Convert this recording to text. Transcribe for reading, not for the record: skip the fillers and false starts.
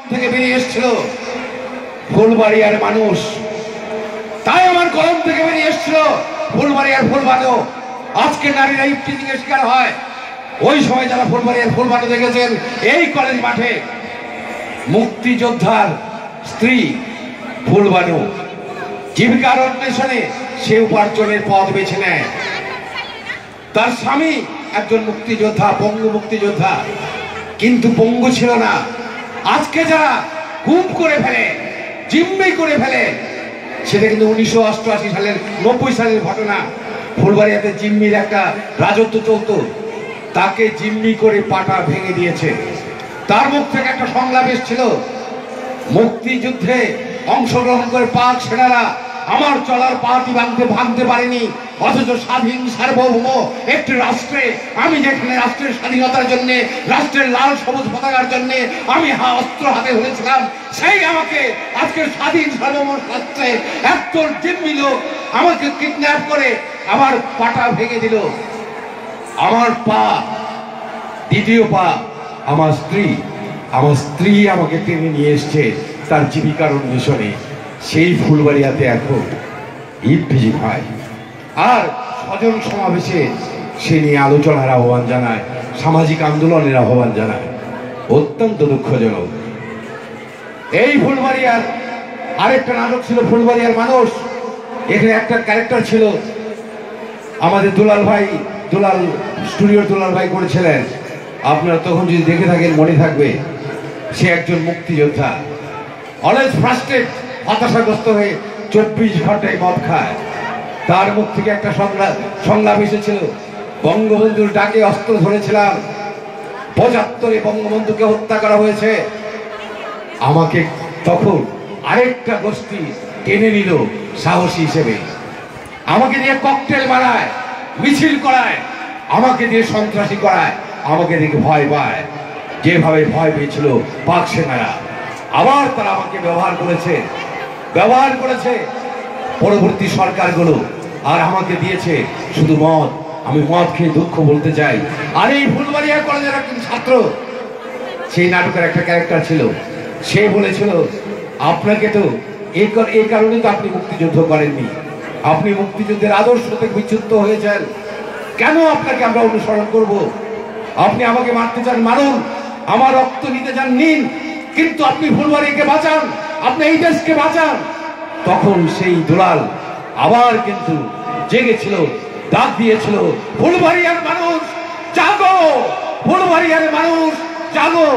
থেকে বেরিয়ে এসেছিল ফুলবাড়িয়ার মানুষ, তাই আমার কলম থেকে বেরিয়ে এসেছিল ফুলবাড়িয়ার ফুলবানো। আজকে নারীরা ইফটিজিং এর শিকার হয়। ওই সময় যারা ফুলবাড়িয়ার ফুলবানো দেখেছেন, এই কলেজ মাঠে মুক্তিযোদ্ধার স্ত্রী ফুলবানো জীবিকার অন্বেষণে সে উপার্জনের পথ বেছে নেয়। তার স্বামী একজন মুক্তিযোদ্ধা, পঙ্গু মুক্তিযোদ্ধা, কিন্তু পঙ্গু ছিল না। আজকে যারা গুম করে ফেলে, জিম্মি করে ফেলে, সেটা কিন্তু 1988 সালের 90 সালের ঘটনা। ফুলবাড়িয়াতে জিম্মির একটা রাজত্ব চলত, তাকে জিম্মি করে পাটা ভেঙে দিয়েছে। তার মুখ থেকে একটা সংলাপ এসেছিল, মুক্তিযুদ্ধে অংশগ্রহণ করে পাক সেনারা আমার চলার পাটি ভাঙতে পারেনি, অথচ স্বাধীন সার্বভৌম একটি রাষ্ট্রে আমি যেখানে রাষ্ট্রের স্বাধীনতার জন্য, রাষ্ট্রের লাল সবুজ পতাকার জন্য আমি অস্ত্র হাতে ধরেছিলাম, সেই আমাকে আজকে স্বাধীন সার্বভৌম রাষ্ট্রে একদল জিম্মি লোক আমাকে কিডন্যাপ করে আমার পাটা ভেঙে দিল। আমার পা, দ্বিতীয় পা আমার স্ত্রী আমাকে টেনে নিয়ে এসছে তার জীবিকার অন্বেষণে। সেই ফুলবাড়িয়াতে এখন ইফটিজিং হয়, আর স্বজন সমাবেশে সে নিয়ে আলোচনার আহ্বান জানায়, সামাজিক আন্দোলনের আহ্বান জানায়। অত্যন্ত দুঃখজনক। এই ফুলবাড়িয়ার আরেকটা নাটক ছিল ফুলবাড়িয়ার মানুষ। এখানে একটা ক্যারেক্টার ছিল আমাদের দুলাল ভাই, স্টুডিওর দুলাল ভাই করেছিলেন। আপনারা তখন যদি দেখে থাকেন মনে থাকবে, সে একজন মুক্তিযোদ্ধা, অলওয়েজ ফ্রাস্ট্রেটেড, হতাশাগ্রস্ত হয়ে 24 ঘন্টায় মদ খায়। তার মুখ থেকে একটা সংলাপ এসেছিল, বঙ্গবন্ধুর ডাকে অস্ত্র ধরেছিলাম, 75-এ বঙ্গবন্ধুকে হত্যা করা হয়েছে। আমাকে তখন আরেকটা গোষ্ঠী টেনে নিল সাহসী হিসেবে, আমাকে দিয়ে ককটেল বানায়, মিছিল করায়, আমাকে দিয়ে সন্ত্রাসী করায়, আমাকে দেখে ভয় পায়, যেভাবে ভয় পেয়েছিল পাক সেনারা। আবার তারা আমাকে ব্যবহার করেছে পরবর্তী সরকারগুলো, আর আমাকে দিয়েছে শুধু মদ। আমি মদ খেয়ে দুঃখ বলতে চাই। আর এই ফুলবাড়িয়া কলেজের একজন ছাত্র, সেই নাটকের একটা ক্যারেক্টার ছিল, সে বলেছিল, আপনাকে তো এই কারণে তো আপনি মুক্তিযুদ্ধ করেননি, আপনি মুক্তিযুদ্ধের আদর্শ থেকে বিচ্যুত হয়েছেন, কেন আপনাকে আমরা অনুসরণ করব? আপনি আমাকে মারতে চান মারুন, আমার রক্ত নিতে চান নিন, কিন্তু আপনি ফুলবাড়িয়াকে বাঁচান, আপনি এই দেশকে বাঁচান। তখন সেই দুলাল আবার কিন্তু জেগেছিল, ডাক দিয়েছিল, ফুলবাড়িয়ার মানুষ জাগো, ফুলবাড়িয়ার মানুষ জাগো।